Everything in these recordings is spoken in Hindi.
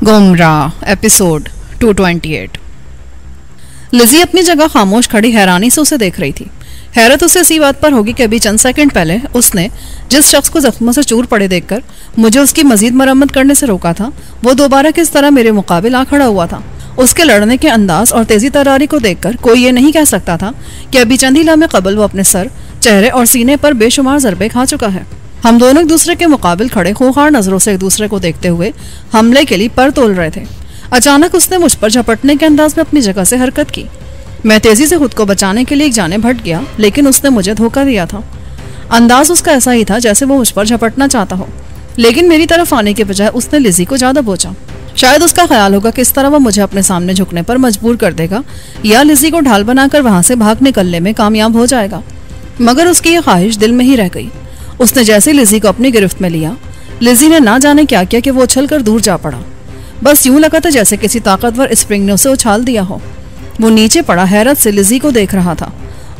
गुमराह एपिसोड 228। लिज़ी अपनी जगह खामोश खड़ी हैरानी से उसे देख रही थी। हैरत उसे इसी बात पर होगी कि अभी चंद सेकंड पहले उसने जिस शख्स को जख्मों से चूर पड़े देखकर मुझे उसकी मजीद मरम्मत करने से रोका था, वो दोबारा किस तरह मेरे मुकाबिल आ खड़ा हुआ था। उसके लड़ने के अंदाज और तेजी तरारी को देखकर कोई ये नहीं कह सकता था कि अभी चंद ही लम्हे कबल वो अपने सर, चेहरे और सीने पर बेशुमार ज़रबे खा चुका है। हम दोनों एक दूसरे के मुकाबिल खड़े खूंखार नजरों से एक दूसरे को देखते हुए हमले के लिए पर तोल रहे थे। अचानक उसने मुझ पर झपटने के अंदाज में अपनी जगह से हरकत की। मैं तेजी से खुद को बचाने के लिए एक जाने भट गया, लेकिन उसने मुझे धोखा दिया था। अंदाज उसका ऐसा ही था जैसे वो मुझ पर झपटना चाहता हो, लेकिन मेरी तरफ आने के बजाय उसने लिज़ी को ज्यादा बोचा। शायद उसका ख्याल होगा किस तरह वो मुझे अपने सामने झुकने पर मजबूर कर देगा या लिज़ी को ढाल बनाकर वहां से भाग निकलने में कामयाब हो जाएगा, मगर उसकी ये ख्वाहिश दिल में ही रह गई। उसने जैसे लिज़ी को अपनी गिरफ्त में लिया, लिज़ी ने ना जाने क्या किया कि वो उछलकर दूर जा पड़ा। बस यूं लगा था जैसे किसी ताकतवर स्प्रिंग ने उसे उछाल दिया हो। वो नीचे पड़ा हैरत से लिज़ी को देख रहा था।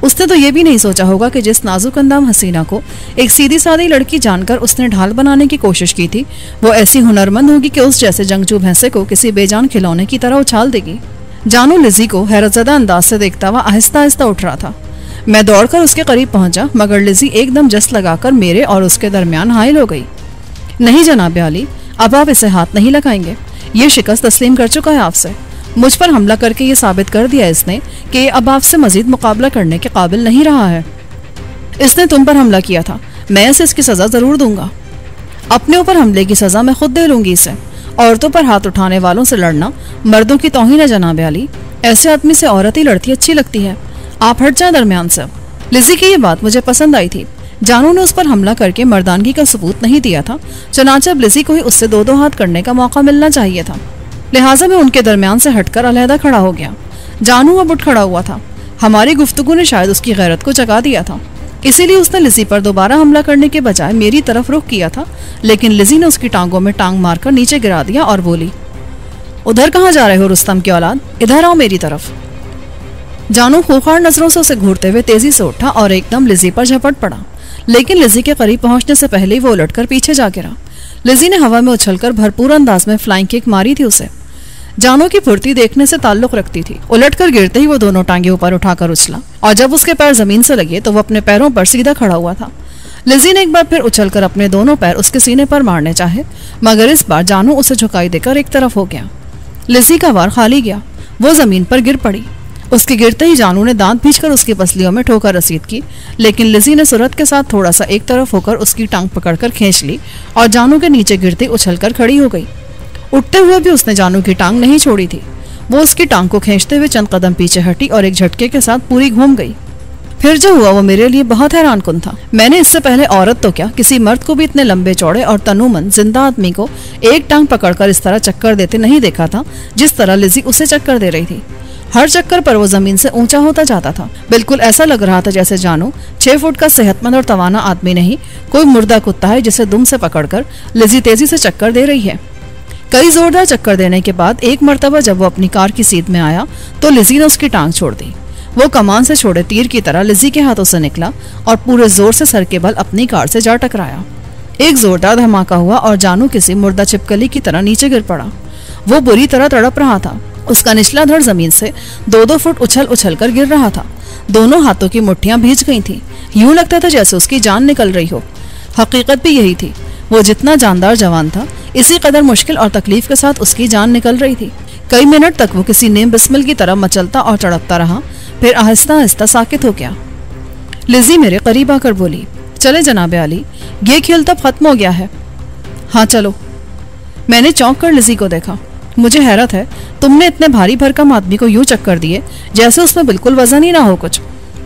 उसने तो ये भी नहीं सोचा होगा कि जिस नाजुक अंदाम हसीना को एक सीधी सादी लड़की जानकर उसने ढाल बनाने की कोशिश की थी, वो ऐसी हुनरमंद होगी कि उस जैसे जंगजू भैंसे को किसी बेजान खिलौने की तरह उछाल देगी। जानू लिज़ी को हैरतज़दा अंदाज से देखता हुआ आहिस्ता आहिस्ता उठ रहा था। मैं दौड़कर उसके करीब पहुंचा, मगर लिज़ी एकदम जस्ट लगाकर मेरे और उसके दरमियान हाइल हो गई। नहीं जनाब अली, अब आप इसे हाथ नहीं लगाएंगे। ये शिकस्त तस्लीम कर चुका है आपसे। मुझ पर हमला करके ये साबित कर दिया इसने कि अब आपसे मजीद मुकाबला करने के काबिल नहीं रहा है। इसने तुम पर हमला किया था, मैं इसे इसकी सजा जरूर दूंगा। अपने ऊपर हमले की सजा मैं खुद दे लूंगी इसे। औरतों पर हाथ उठाने वालों से लड़ना मर्दों की तौहीन है जनाब अली। ऐसे आदमी से औरत ही लड़ती अच्छी लगती है। आप हट जाए दरमियान से। लिज़ी की ये बात मुझे पसंद आई थी। जानू ने उस पर हमला करके मर्दानगी का सबूत नहीं दिया था, चनाचे अब लिज़ी को ही उससे दो दो हाथ करने का मौका मिलना चाहिए था। लिहाजा मैं उनके दरमियान से हटकर अलहदा खड़ा हो गया। जानू अब उठ खड़ा हुआ था। हमारी गुफ्तगू ने शायद उसकी गैरत को जगा दिया था, इसीलिए उसने लिज़ी पर दोबारा हमला करने के बजाय मेरी तरफ रुख किया था। लेकिन लिज़ी ने उसकी टांगों में टांग मारकर नीचे गिरा दिया और बोली, उधर कहाँ जा रहे हो रुस्तम की औलाद, इधर आओ मेरी तरफ। जानू खूंखार नजरों से उसे घूरते हुए तेजी से उठा और एकदम लिज़ी पर झपट पड़ा, लेकिन लिज़ी के करीब पहुंचने से पहले ही वो उलटकर पीछे जा गिरा। लिज़ी ने हवा में उछलकर भरपूर अंदाज में फ्लाइंग किक मारी थी उसे। जानू की फुर्ती देखने से ताल्लुक रखती थी। उलटकर गिरते ही वो दोनों टांगे ऊपर उठाकर उछला और जब उसके पैर जमीन से लगे तो वो अपने पैरों पर सीधा खड़ा हुआ था। लिज़ी ने एक बार फिर उछलकर अपने दोनों पैर उसके सीने पर मारने चाहे, मगर इस बार जानू उसे झुकाई देकर एक तरफ हो गया। लिज़ी का वार खाली गया, वो जमीन पर गिर पड़ी। उसके गिरते ही जानू ने दांत भींचकर उसकी पसलियों में ठोकर रसीद की, लेकिन लिज़ी ने सूरत के साथ थोड़ा सा एक तरफ होकर उसकी टांग पकड़कर खींच ली और जानू के नीचे गिरते उछलकर खड़ी हो गई। उठते हुए भी उसने जानू की टांग नहीं छोड़ी थी। वो उसकी टांग को खींचते हुए चंद कदम पीछे हटी और एक झटके के साथ पूरी घूम गई। फिर जो हुआ वो मेरे लिए बहुत हैरानकुन था। मैंने इससे पहले औरत तो क्या, किसी मर्द को भी इतने लंबे चौड़े और तनुमंद जिंदा आदमी को एक टांग पकड़कर इस तरह चक्कर देते नहीं देखा था जिस तरह लिज़ी उसे चक्कर दे रही थी। हर चक्कर पर वो जमीन से ऊंचा होता जाता था। बिल्कुल ऐसा लग रहा था जैसे जानू 6 फुट का सेहतमंद और तवाना आदमी नहीं, कोई मुर्दा कुत्ता है जिसे दुम से पकड़कर लिज़ी तेजी से चक्कर दे रही है। कई जोरदार चक्कर देने के बाद एक मर्तबा जब वो अपनी कार की सीध में आया तो लिज़ी ने उसकी टांग छोड़ दी। वो कमान से छोड़े तीर की तरह लिज़ी के हाथों से निकला और पूरे जोर से सर के बल अपनी कार से जा टकराया। एक जोरदार धमाका हुआ और जानू किसी मुर्दा छिपकली की तरह नीचे गिर पड़ा। वो बुरी तरह तड़प रहा था। उसका निचला धड़ जमीन से 2-2 फुट उछल उछल कर गिर रहा था। दोनों हाथों की मुट्ठियां भींच गई थी। यूं लगता था जैसे उसकी जान निकल रही हो। हकीकत भी यही थी। वो जितना जानदार जवान था, इसी कदर मुश्किल और तकलीफ के साथ उसकी जान निकल रही थी। कई मिनट तक वो किसी नेम बिस्मिल की तरह मचलता और तड़पता रहा, फिर आहिस्ता आहिस्ता साकित हो गया। लिज़ी मेरे करीब आकर बोली, चले जनाब अली, ये खेल तब खत्म हो गया है। हाँ चलो। मैंने चौंक कर लिज़ी को देखा। मुझे हैरत है, तुमने इतने भारी भरकम आदमी को यूं चक्कर दिए जैसे उसमें बिल्कुल वजन ही ना हो कुछ।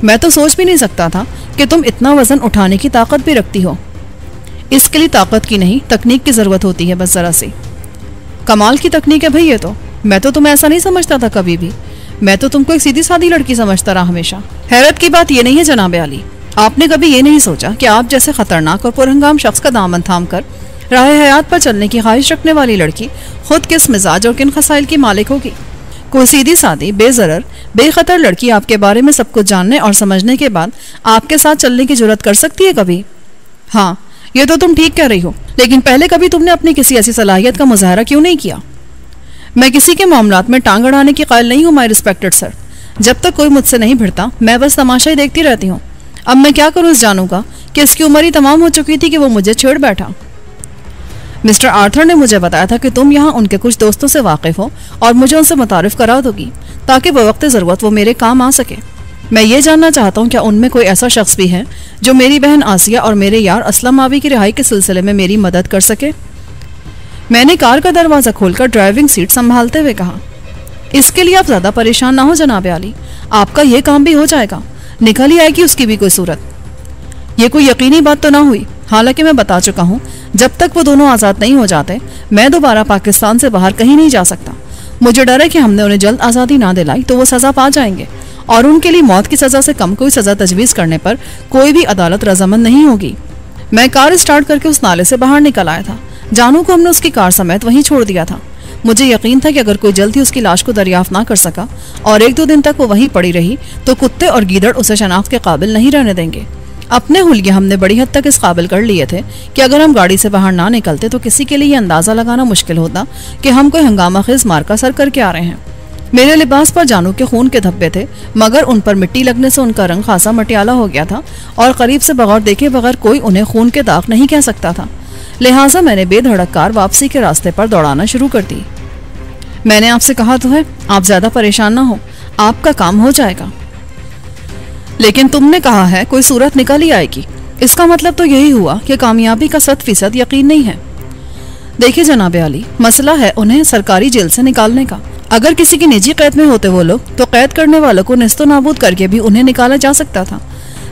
मैं तो सोच भी नहीं सकता था कि तुम इतना वजन उठाने की ताकत भी रखती हो। इसके लिए ताकत की नहीं, तकनीक की जरूरत होती है, बस जरा सी। कमाल की तकनीक है भाई ये तो। मैं तो तुम्हें ऐसा नहीं समझता था कभी भी। मैं तो तुमको एक सीधी सादी लड़की समझता रहा हमेशा। हैरत की बात ये नहीं है जनाब अली, आपने कभी ये नहीं सोचा कि आप जैसे खतरनाक और पुरहंगाम शख्स का दामन थाम कर राह हयात पर चलने की ख्वाहिश रखने वाली लड़की खुद किस मिजाज और किन खसाइल की मालिक होगी। कोई सीधी सादी बेजरर बेखतर लड़की आपके बारे में सब कुछ जानने और समझने के बाद आपके साथ चलने की जुर्रत कर सकती है कभी? हाँ, ये तो तुम ठीक कह रही हो, लेकिन पहले कभी तुमने अपनी किसी ऐसी सलाहियत का मुजाहरा क्यों नहीं किया? मैं किसी के मामलात में टांग अड़ाने की कायल नहीं हूँ माय रिस्पेक्टेड सर। जब तक कोई मुझसे नहीं भिड़ता मैं बस तमाशा ही देखती रहती हूँ। अब मैं क्या करूँ इस जानू का कि इसकी उम्र ही तमाम हो चुकी थी कि वो मुझे छेड़ बैठा। मिस्टर आर्थर ने मुझे बताया था कि तुम यहाँ उनके कुछ दोस्तों से वाकिफ हो और मुझे उनसे मुतारिफ करा दोगी ताकि बवक्त ज़रूरत वो मेरे काम आ सके। मैं ये जानना चाहता हूँ क्या उनमें कोई ऐसा शख्स भी है जो मेरी बहन आसिया और मेरे यार असलम आबी की रिहाई के सिलसिले में मेरी मदद कर सके। मैंने कार का दरवाज़ा खोलकर ड्राइविंग सीट संभालते हुए कहा, इसके लिए आप ज़्यादा परेशान ना हो जनाब आली, आपका ये काम भी हो जाएगा, निकल ही आएगी उसकी भी कोई सूरत। ये कोई यकीनी बात तो ना हुई, हालांकि मैं बता चुका हूँ जब तक वो दोनों आज़ाद नहीं हो जाते मैं दोबारा पाकिस्तान से बाहर कहीं नहीं जा सकता। मुझे डर है कि हमने उन्हें जल्द आज़ादी ना दिलाई तो वो सज़ा पा जाएंगे और उनके लिए मौत की सज़ा से कम कोई सज़ा तजवीज़ करने पर कोई भी अदालत रजामंद नहीं होगी। मैं कार स्टार्ट करके उस नाले से बाहर निकल आया था। जानू को हमने उसकी कार समेत वहीं छोड़ दिया था। मुझे यकीन था कि अगर कोई जल्द ही उसकी लाश को दरियाफ्त ना कर सका और 1-2 दिन तक वो वहीं पड़ी रही तो कुत्ते और गीदड़ उसे शनाख्त के काबिल नहीं रहने देंगे। अपने हुलिये हमने बड़ी हद तक इस काबिल कर लिए थे कि अगर हम गाड़ी से बाहर ना निकलते तो किसी के लिए ये अंदाज़ा लगाना मुश्किल होता कि हम कोई हंगामा खेज मार का सर करके आ रहे हैं। मेरे लिबास पर जानू के खून के धब्बे थे मगर उन पर मिट्टी लगने से उनका रंग खासा मटियाला हो गया था और करीब से बगैर देखे बगैर कोई उन्हें खून के दाग नहीं कह सकता था। लिहाजा मैंने बेधड़क कार वापसी के रास्ते पर दौड़ाना शुरू कर दी। मैंने आपसे कहा तो है आप ज्यादा परेशान ना हो, आपका काम हो जाएगा। लेकिन तुमने कहा है कोई सूरत निकल ही आएगी, इसका मतलब तो यही हुआ कि कामयाबी का 100% यकीन नहीं है। देखिए जनाब आली, मसला है उन्हें सरकारी जेल से निकालने का। अगर किसी की निजी कैद में होते वो लोग तो कैद करने वालों को निस्तो नाबूद करके भी उन्हें निकाला जा सकता था,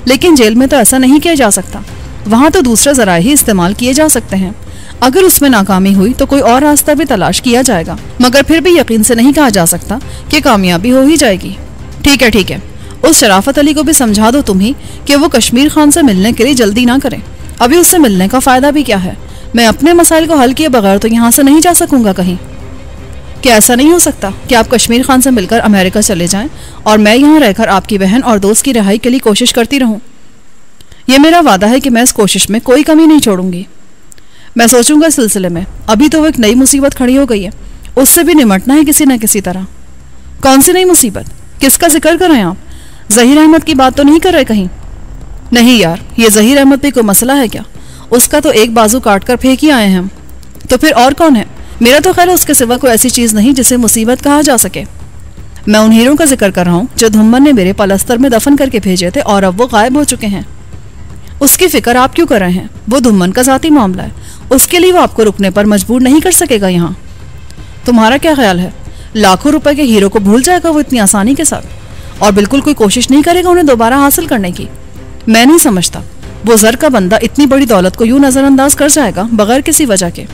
लेकिन जेल में तो ऐसा नहीं किया जा सकता। वहां तो दूसरे जराए ही इस्तेमाल किए जा सकते हैं। अगर उसमें नाकामी हुई तो कोई और रास्ता भी तलाश किया जाएगा, मगर फिर भी यकीन से नहीं कहा जा सकता कि कामयाबी हो ही जाएगी। ठीक है, उस शराफत अली को भी समझा दो तुम ही कि वो कश्मीर खान से मिलने के लिए जल्दी ना करें। अभी उससे मिलने का फायदा भी क्या है? मैं अपने मसाइल को हल किए बगैर तो यहाँ से नहीं जा सकूंगा कहीं। क्या ऐसा नहीं हो सकता कि आप कश्मीर खान से मिलकर अमेरिका चले जाएं और मैं यहाँ रहकर आपकी बहन और दोस्त की रिहाई के लिए कोशिश करती रहूं? ये मेरा वादा है कि मैं इस कोशिश में कोई कमी नहीं छोड़ूंगी। मैं सोचूंगा इस सिलसिले में। अभी तो वो एक नई मुसीबत खड़ी हो गई है, उससे भी निमटना है किसी न किसी तरह। कौन सी नई मुसीबत? किसका जिक्र कर रहे हैं आप? ज़हीर अहमद की बात तो नहीं कर रहे कहीं? नहीं यार, ये ज़हीर अहमद पे कोई मसला है क्या? उसका तो एक बाजू काट कर फेंक ही आए हैं हम। तो फिर और कौन है? मेरा तो खैर उसके सिवा कोई ऐसी चीज़ नहीं जिसे मुसीबत कहा जा सके। मैं उन हीरों का जिक्र कर रहा हूँ जो धुम्मन ने मेरे पलस्तर में दफन करके भेजे थे और अब वो गायब हो चुके हैं। उसकी फिक्र आप क्यों कर रहे हैं? वो धुम्मन का ज़ाती मामला है, उसके लिए वो आपको रुकने पर मजबूर नहीं कर सकेगा यहाँ। तुम्हारा क्या ख्याल है, लाखों रुपए के हीरो को भूल जाएगा वो इतनी आसानी के साथ और बिल्कुल कोई कोशिश नहीं करेगा उन्हें दोबारा हासिल करने की? मैं नहीं समझता वो ज़र का बंदा इतनी बड़ी दौलत को यूं नजरअंदाज कर जाएगा बगैर किसी वजह के।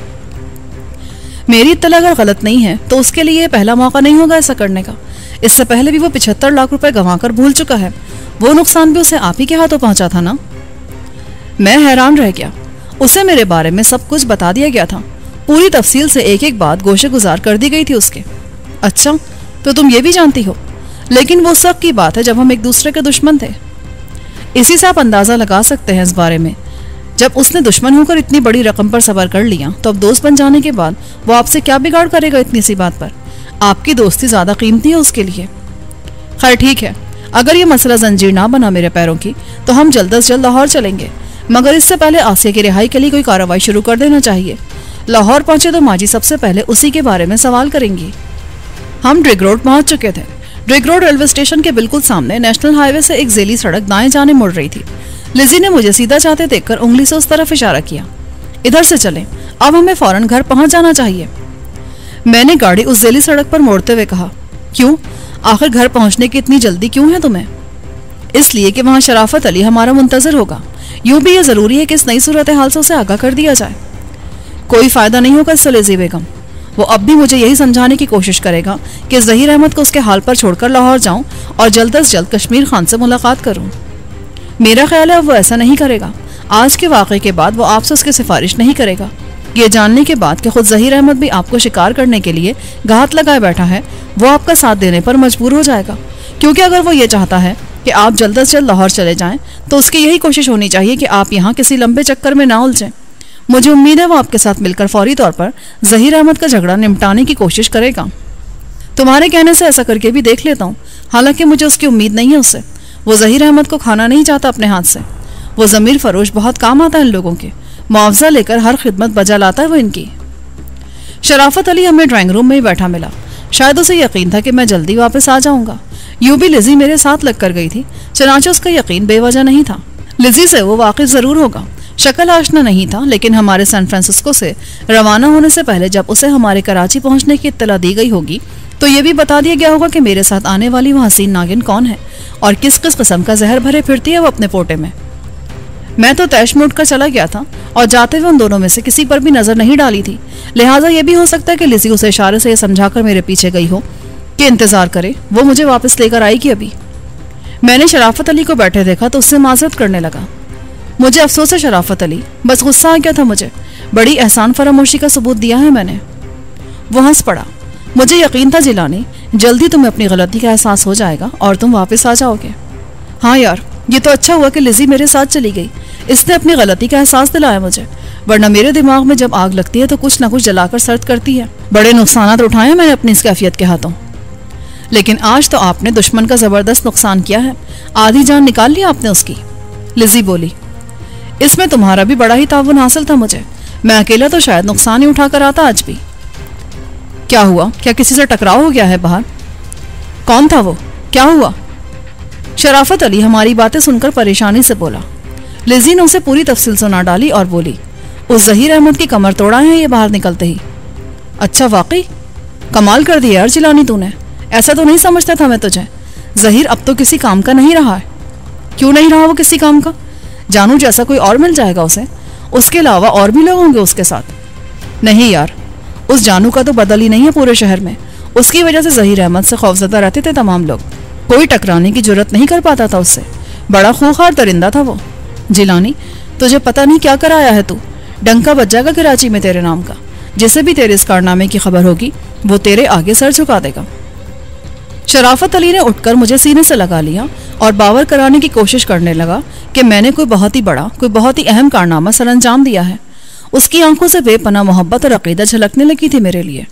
मेरी इत्तला अगर गलत नहीं है तो उसके लिए पहला मौका नहीं होगा ऐसा करने का। इससे पहले भी वो 75 लाख रुपए गंवाकर भूल चुका है। वो नुकसान भी उसे आप ही के हाथों पहुंचा था ना। मैं हैरान रह गया। उसे मेरे बारे में सब कुछ बता दिया गया था, पूरी तफसील से एक एक बात गोशे गुजार कर दी गई थी उसके। अच्छा, तो तुम ये भी जानती हो? लेकिन वो सब की बात है जब हम एक दूसरे के दुश्मन थे। इसी से आप अंदाजा लगा सकते हैं इस बारे में। जब उसने दुश्मन होकर इतनी बड़ी रकम पर सबर कर लिया तो अब दोस्त बन जाने के बाद वो आपसे क्या बिगाड़ करेगा इतनी सी बात पर? आपकी दोस्ती ज्यादा कीमती है उसके लिए। खैर ठीक है, अगर ये मसला जंजीर ना बना मेरे पैरों की तो हम जल्द अज जल्द लाहौर चलेंगे, मगर इससे पहले आसिया की रिहाई के लिए कोई कार्रवाई शुरू कर देना चाहिए। लाहौर पहुंचे तो माजी सबसे पहले उसी के बारे में सवाल करेंगी। हम ड्रिग रोड पहुंच चुके थे। ड्रिग रोड रेलवे स्टेशन के बिल्कुल सामने नेशनल हाईवे से एक जेली सड़क दाएं जाने मुड़ रही थी। लिजी ने मुझे सीधा जाते देखकर उंगली से उस तरफ इशारा किया। इधर से चलें, अब हमें फौरन घर पहुंच जाना चाहिए। मैंने गाड़ी उस जेली सड़क पर मोड़ते हुए कहा, क्यों? आखिर घर पहुंचने की इतनी जल्दी क्यों है तुम्हें? इसलिए कि वहां शराफत अली हमारा मुंतजर होगा। यूं भी ये जरूरी है कि इस नई सूरत हाल से उसे आगाह कर दिया जाए। कोई फायदा नहीं होगा इससे लिजी बेगम। वो अब भी मुझे यही समझाने की कोशिश करेगा कि ज़हीर अहमद को उसके हाल पर छोड़कर लाहौर जाऊं और जल्द अज जल्द कश्मीर खान से मुलाकात करूं। मेरा ख्याल है अब वो ऐसा नहीं करेगा। आज के वाक़े के बाद वो आपसे उसकी सिफारिश नहीं करेगा। ये जानने के बाद कि खुद ज़हीर अहमद भी आपको शिकार करने के लिए घात लगाए बैठा है, वो आपका साथ देने पर मजबूर हो जाएगा। क्योंकि अगर वो ये चाहता है कि आप जल्द अज जल्द लाहौर चले जाएं तो उसकी यही कोशिश होनी चाहिए कि आप यहाँ किसी लंबे चक्कर में ना उलझें। मुझे उम्मीद है वो आपके साथ मिलकर फौरी तौर पर जहीर अहमद का झगड़ा निपटाने की कोशिश करेगा। तुम्हारे कहने से ऐसा करके भी देख लेता हूँ, हालांकि मुझे उसकी उम्मीद नहीं है उससे। वो जहीर अहमद को खाना नहीं चाहता अपने हाथ से। वो ज़मीर फरोश बहुत काम आता है इन लोगों के, मुआवजा लेकर हर खिदमत बजा लाता है वो इनकी। शराफत अली हमें ड्राइंग रूम में ही बैठा मिला। शायद उसे यकीन था कि मैं जल्दी वापस आ जाऊंगा। यूं भी लिजी मेरे साथ लग कर गई थी, चनाचे उसका यकीन बेवजह नहीं था। लिजी से वो वाकिफ जरूर होगा। शक्ल आशना नहीं था, लेकिन हमारे सैन फ्रांसिस्को से रवाना होने से पहले जब उसे हमारे कराची पहुंचने की इत्तला दी गई होगी तो ये भी बता दिया गया होगा कि मेरे साथ आने वाली वो हसीन नागिन कौन है और किस किस किस्म का जहर भरे फिरती है वो अपने पोटे में। मैं तो तैश में उठकर चला गया था और जाते हुए उन दोनों में से किसी पर भी नजर नहीं डाली थी। लिहाजा ये भी हो सकता है कि लिजी उसे इशारे से यह समझाकर मेरे पीछे गई हो कि इंतजार करे, वो मुझे वापस लेकर आएगी अभी। मैंने शराफत अली को बैठे देखा तो उससे माजरत करने लगा। मुझे अफसोस है शराफत अली, बस गुस्सा आ गया था मुझे। बड़ी एहसान फरामोशी का सबूत दिया है मैंने। वो हंस पड़ा। मुझे यकीन था जिलानी, जल्दी तुम्हें अपनी गलती का एहसास हो जाएगा और तुम वापस आ जाओगे। हाँ यार, ये तो अच्छा हुआ कि लिजी मेरे साथ चली गई। इसने अपनी गलती का एहसास दिलाया मुझे, वरना मेरे दिमाग में जब आग लगती है तो कुछ ना कुछ जलाकर सर्द करती है। बड़े नुकसान उठाए मैंने अपनी इस कैफियत के हाथों, लेकिन आज तो आपने दुश्मन का जबरदस्त नुकसान किया है। आधी जान निकाल ली आपने उसकी। लिजी बोली, इसमें तुम्हारा भी बड़ा ही ताउन हासिल था मुझे। मैं अकेला तो शायद नुकसान ही उठा कर आता आज भी। क्या हुआ? क्या किसी से टकराव हो गया है बाहर? कौन था वो? क्या हुआ? शराफत अली हमारी बातें सुनकर परेशानी से बोला। लिजी ने उसे पूरी तफसील सुना डाली और बोली, उस जहीर अहमद की कमर तोड़ा है ये बाहर निकलते ही। अच्छा, वाकई कमाल कर दिया यार जिलानी तूने। ऐसा तो नहीं समझता था मैं तुझे। जहीर अब तो किसी काम का नहीं रहा है। क्यों नहीं रहा वो किसी काम का? जानू जैसा कोई और मिल जाएगा उसे। उसके अलावा और भी लोग होंगे उसके साथ। नहीं यार, उस जानू का तो बदल ही नहीं है पूरे शहर में। उसकी वजह से जहीर अहमद से खौफजदा रहते थे तमाम लोग। कोई टकराने की जरूरत नहीं कर पाता था उससे। बड़ा खूंखार दरिंदा था वो। जिलानी, तुझे पता नहीं क्या कराया है तू। डंका बज जाएगा कराची में तेरे नाम का। जिसे भी तेरे इस कारनामे की खबर होगी वो तेरे आगे सर झुका देगा। शराफत अली ने उठकर मुझे सीने से लगा लिया और बावर कराने की कोशिश करने लगा कि मैंने कोई बहुत ही बड़ा, कोई बहुत ही अहम कारनामा सरअंजाम दिया है। उसकी आंखों से बेपनाह मोहब्बत और अकीदा झलकने लगी थी मेरे लिए।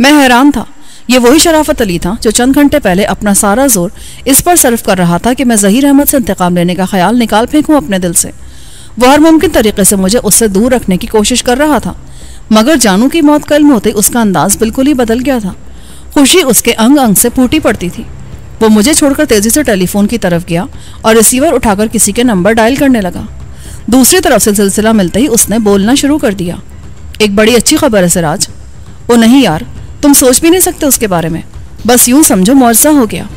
मैं हैरान था। ये वही शराफत अली था जो चंद घंटे पहले अपना सारा जोर इस पर सर्फ कर रहा था कि मैं जहीर अहमद से इंतकाम लेने का ख्याल निकाल फेंकूं अपने दिल से। वह हर मुमकिन तरीके से मुझे उससे दूर रखने की कोशिश कर रहा था, मगर जानू की मौत का इल्म होते उसका अंदाज बिल्कुल ही बदल गया था। खुशी उसके अंग अंग से फूटी पड़ती थी। वो मुझे छोड़कर तेजी से टेलीफोन की तरफ गया और रिसीवर उठाकर किसी के नंबर डायल करने लगा। दूसरी तरफ से सिलसिला मिलते ही उसने बोलना शुरू कर दिया। एक बड़ी अच्छी खबर है सिराज। ओ नहीं यार, तुम सोच भी नहीं सकते उसके बारे में। बस यूं समझो मुआवजा हो गया।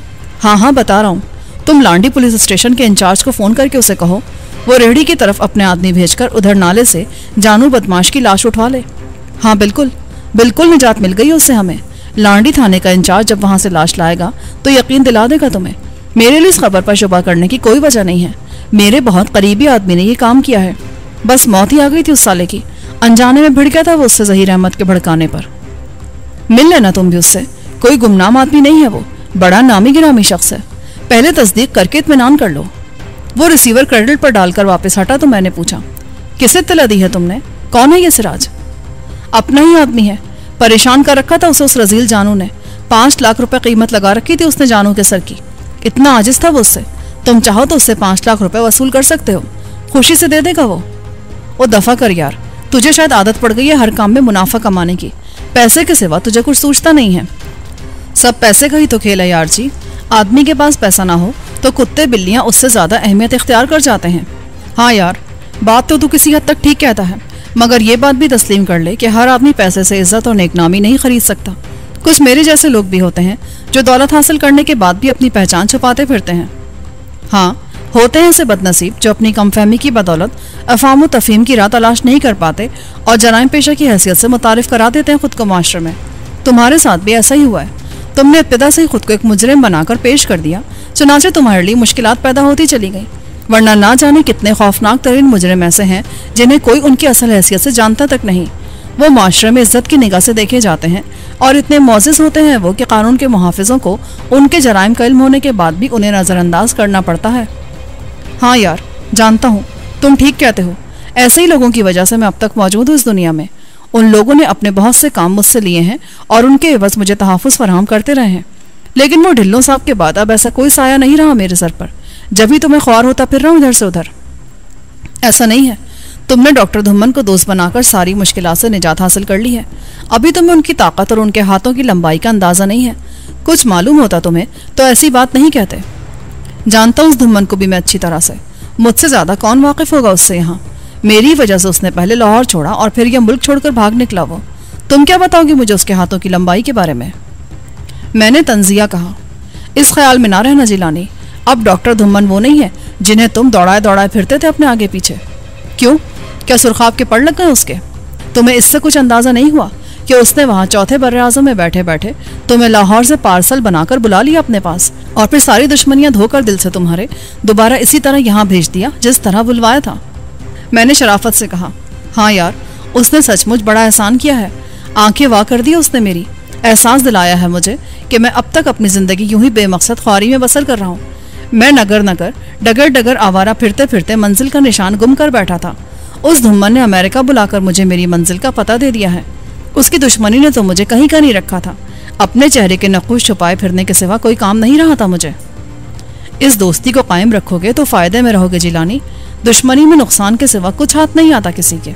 हाँ हाँ बता रहा हूँ। तुम लांडी पुलिस स्टेशन के इंचार्ज को फोन करके उसे कहो वो रेहड़ी की तरफ अपने आदमी भेजकर उधर नाले से जानू बदमाश की लाश उठवा ले। हाँ बिल्कुल बिल्कुल, निजात मिल गई उससे हमें। लांडी थाने का इंचार्ज जब वहां से लाश लाएगा तो यकीन दिला देगा तुम्हें। मेरे लिए इस खबर पर शुबा करने की कोई वजह नहीं है। मेरे बहुत करीबी आदमी ने ये काम किया है। बस मौत ही आ गई थी उस साले की। अनजाने में भिड़ गया था वो उससे जहीर अहमद के भड़काने पर। मिल लेना तुम भी उससे। कोई गुमनाम आदमी नहीं है वो, बड़ा नामी गिरामी शख्स है। पहले तस्दीक करके इत्मीनान कर लो। वो रिसीवर क्रेडिट पर डालकर वापस हटा तो मैंने पूछा, किसे इत्तला दी है तुमने? कौन है ये सिराज? अपना ही आदमी है। परेशान कर रखा था उसे उस रजील जानू ने। 5 लाख रुपए कीमत लगा रखी थी उसने जानू के सर की। इतना आजिज था वो उससे। तुम चाहो तो उससे 5 लाख रुपए वसूल कर सकते हो। खुशी से दे देगा वो दफा कर यार, तुझे शायद आदत पड़ गई है हर काम में मुनाफा कमाने की। पैसे के सिवा तुझे कुछ सोचता नहीं है। सब पैसे का ही तो खेल है यार जी। आदमी के पास पैसा ना हो तो कुत्ते बिल्लियां उससे ज्यादा अहमियत इख्तियार कर जाते हैं। हाँ यार, बात तो तू किसी हद तक ठीक कहता है, मगर ये बात भी तस्लीम कर ले कि हर आदमी पैसे से इज्जत और नेकनामी नहीं खरीद सकता। कुछ मेरे जैसे लोग भी होते हैं जो दौलत हासिल करने के बाद भी अपनी पहचान छुपाते फिरते हैं। हाँ, होते हैं ऐसे बदनसीब जो अपनी कमफहमी की बदौलत अफाम व तफहीम की राह तलाश नहीं कर पाते और जराइम पेशा की हैसियत से मुतारिफ करा देते हैं खुद को माशरे में। तुम्हारे साथ भी ऐसा ही हुआ है। तुमने इब्तिदा से ही खुद को एक मुजरिम बनाकर पेश कर दिया, चुनाचे तुम्हारे लिए मुश्किलात पैदा होती चली गई। वरना ना जाने कितने खौफनाक तरीन मुजरिम ऐसे हैं जिन्हें कोई उनकी असल हैसियत से जानता तक नहीं। वो माशरे में इज्जत की निगाह से देखे जाते हैं और इतने मोअज़्ज़िज़ होते हैं वो कि कानून के मुहाफिजों को उनके जराइम का इल्म होने के बाद भी उन्हें नज़रअंदाज करना पड़ता है। हाँ यार, जानता हूँ तुम ठीक कहते हो। ऐसे ही लोगों की वजह से मैं अब तक मौजूद हूँ इस दुनिया में। उन लोगों ने अपने बहुत से काम मुझसे लिए हैं और उनके एवज मुझे तहफ़्फ़ुज़ फराहम करते रहे हैं, लेकिन वो ढिल्लों साहब के बाद अब ऐसा कोई साया नहीं रहा मेरे सर पर, जब भी तुम्हें ख्वार होता फिर रहा हूँ इधर से उधर। ऐसा नहीं है, तुमने डॉक्टर धुम्मन को दोस्त बनाकर सारी मुश्किलात से निजात हासिल कर ली है। अभी तुम्हें उनकी ताकत और उनके हाथों की लंबाई का अंदाज़ा नहीं है। कुछ मालूम होता तुम्हें तो ऐसी बात नहीं कहते। जानता हूँ उस धुम्मन को भी मैं अच्छी तरह से, मुझसे ज़्यादा कौन वाकिफ़ होगा उससे यहाँ। मेरी वजह से उसने पहले लाहौर छोड़ा और फिर यह मुल्क छोड़कर भाग निकला। वो तुम क्या बताओगी मुझे उसके हाथों की लंबाई के बारे में? मैंने तंजिया कहा। इस ख्याल में ना रहना जिलानी, अब डॉक्टर धुम्मन वो नहीं है जिन्हें तुम दौड़ाए दौड़ाए फिरते थे अपने आगे पीछे। क्यों, क्या सुरखाब के पड़ लग गए उसके? तुम्हें इससे कुछ अंदाज़ा नहीं हुआ कि उसने वहाँ चौथे बर्रे-आज़म में बैठे बैठे तुम्हें लाहौर से पार्सल बनाकर बुला लिया अपने पास, और फिर सारी दुश्मनियाँ धोकर दिल से तुम्हारे दोबारा इसी तरह यहाँ भेज दिया जिस तरह बुलवाया था। मैंने शराफत से कहा, हाँ यार, उसने सचमुच बड़ा एहसान किया है। आंखें वाह कर दी उसने मेरी, एहसास दिलाया है मुझे कि मैं अब तक अपनी ज़िंदगी यूं ही बेमकसद ख्वारी में बसर कर रहा हूँ। मैं नगर नगर डगर डगर आवारा फिरते फिरते मंजिल का निशान गुम कर बैठा था। उस धुम्मन ने अमेरिका बुलाकर मुझे मेरी मंजिल का पता दे दिया है। उसकी दुश्मनी ने तो मुझे कहीं का नहीं रखा था। अपने चेहरे के नक़ूश छुपाए फिरने के सिवा कोई काम नहीं रहा था मुझे। इस दोस्ती को कायम रखोगे तो फ़ायदे में रहोगे जिलानी। दुश्मनी में नुकसान के सिवा कुछ हाथ नहीं आता किसी के।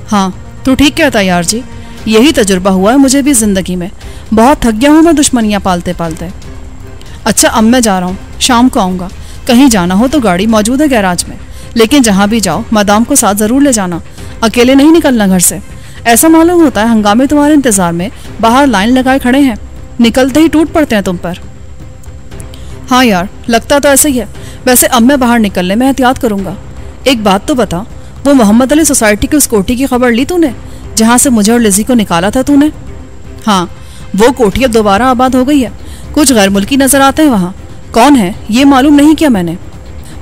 हाँ, तू ठीक कहता यार जी, यही तजुर्बा हुआ है मुझे भी ज़िंदगी में। बहुत थक गया हूँ मैं दुश्मनियाँ पालते पालते। अच्छा, अब मैं जा रहा हूँ, शाम को आऊँगा। कहीं जाना हो तो गाड़ी मौजूद है गैराज में, लेकिन जहाँ भी जाओ मदाम को साथ ज़रूर ले जाना। अकेले नहीं निकलना घर से। ऐसा मालूम होता है हंगामे तुम्हारे इंतज़ार में बाहर लाइन लगाए खड़े हैं, निकलते ही टूट पड़ते हैं तुम पर। हाँ यार, लगता तो ऐसा ही है। वैसे अब मैं बाहर निकलने में एहतियात करूँगा। एक बात तो बता, वो मोहम्मद अली सोसाइटी की उस कोठी की खबर ली तूने जहाँ से मुझे और लिज़ी को निकाला था तूने? हाँ, वो कोठी अब दोबारा आबाद हो गई है। कुछ गैर मुल्की नजर आते हैं वहाँ। कौन है ये मालूम नहीं किया मैंने।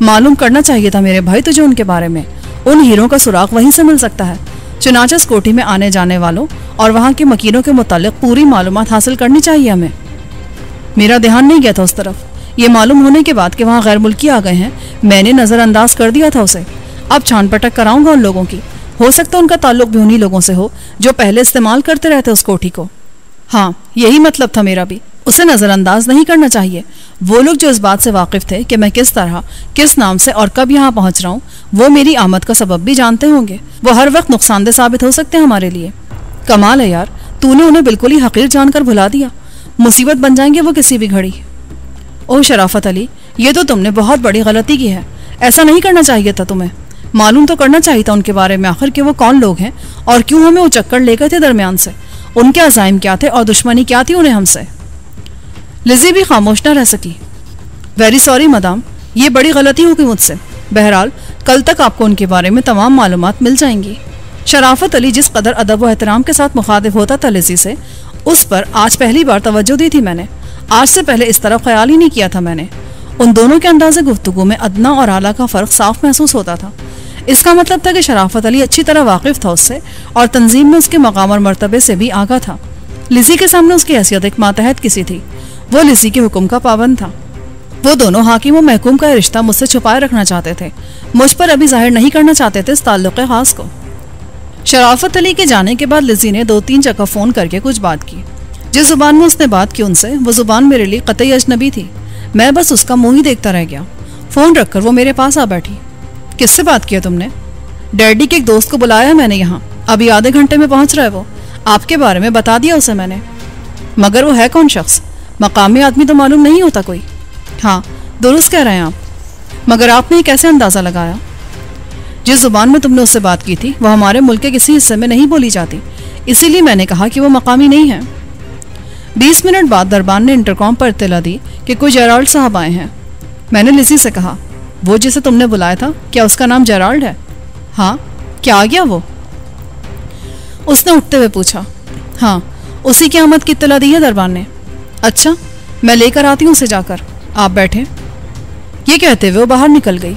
मालूम करना चाहिए था मेरे भाई तुझे उनके बारे में। उन हीरों का सुराग वहीं से मिल सकता है। चुनांचे इस कोठी में आने जाने वालों और वहाँ के मकीनों के मुतालिक पूरी मालूमात हासिल करनी चाहिए हमें। मेरा ध्यान नहीं गया था उस तरफ। ये मालूम होने के बाद कि वहाँ गैर मुल्की आ गए हैं, मैंने नज़रअंदाज कर दिया था उसे। अब छान पटक कराऊंगा उन लोगों की। हो सकता है उनका ताल्लुक भी उन्हीं लोगों से हो जो पहले इस्तेमाल करते रहते उस कोठी को। हाँ, यही मतलब था मेरा भी। उसे नज़रअंदाज नहीं करना चाहिए। वो लोग जो इस बात से वाकिफ़ थे कि मैं किस तरह, किस नाम से और कब यहाँ पहुँच रहा हूँ, वो मेरी आमद का सबब भी जानते होंगे। वो हर वक्त नुकसानदेह साबित हो सकते हैं हमारे लिए। कमाल है यार, तूने उन्हें बिल्कुल ही हकीर जानकर भुला दिया। मुसीबत बन जाएंगे वो किसी भी घड़ी। ओह शराफत अली, ये तो तुमने बहुत बड़ी गलती की है। ऐसा नहीं करना चाहिए था तुम्हें। मालूम तो करना चाहिए था उनके बारे में आखिर कि वो कौन लोग हैं और क्यों हमें उचक्कर लेकर थे दरमियान से। उनके अज़ाइम क्या थे और दुश्मनी क्या थी उन्हें हमसे। लिज़ी भी खामोश न रह सकी। वेरी सॉरी मदाम, ये बड़ी गलती होगी मुझसे। बहरहाल कल तक आपको उनके बारे में तमाम मालूमात मिल जाएंगी। शराफत अली जिस कदर अदब व एहतराम के साथ मुखातिब होता था लिज़ी से, उस पर आज पहली बार तवज्जो दी थी मैंने। आज से पहले इस तरह ख्याल ही नहीं किया था मैंने। उन दोनों के अंदाज़े गुफ्तगू में अदना और आला का फ़र्क साफ महसूस होता था। इसका मतलब था कि शराफत अली अच्छी तरह वाकिफ़ था उससे और तंजीम में उसके मकाम और मर्तबे से भी आगाह था। लिज़ी के सामने उसकी हैसियत एक मातहत किसी थी। वो लिज़ी के हुक्म का पाबंद था। वो दोनों हाकिम और महकूम का रिश्ता मुझसे छुपाए रखना चाहते थे। मुझ पर अभी जाहिर नहीं करना चाहते थे इस ताल्लुक़ ख़ास को। शराफत अली के जाने के बाद लिज़ी ने 2-3 जगह फ़ोन करके कुछ बात की। जिस ज़ुबान में उसने बात की उनसे, वो ज़ुबान मेरे लिए कतई अजनबी थी। मैं बस उसका मुँह ही देखता रह गया। फ़ोन रखकर वो मेरे पास आ बैठी। किससे बात किया तुमने? डैडी के एक दोस्त को बुलाया है मैंने यहाँ, अभी आधे घंटे में पहुँच रहा है वो। आपके बारे में बता दिया उसे मैंने। मगर वो है कौन शख्स? मकामी आदमी तो मालूम नहीं होता कोई। हाँ, दुरुस्त कह रहे हैं आप। मगर आपने कैसे अंदाज़ा लगाया? जिस ज़ुबान में तुमने उससे बात की थी वह हमारे मुल्क के किसी हिस्से में नहीं बोली जाती, इसीलिए मैंने कहा कि वो मकामी नहीं है। 20 मिनट बाद दरबान ने इंटरकॉम पर इत्तला दी कि कोई जेराल्ड साहब आए हैं। मैंने लिज़ी से कहा, वो जिसे तुमने बुलाया था, क्या उसका नाम जेराल्ड है? हाँ। क्या आ गया वो? उसने उठते हुए पूछा। हाँ, उसी की आमद की इत्तला दी है दरबान ने। अच्छा, मैं लेकर आती हूँ उसे जाकर। आप बैठे। ये कहते हुए वो बाहर निकल गई।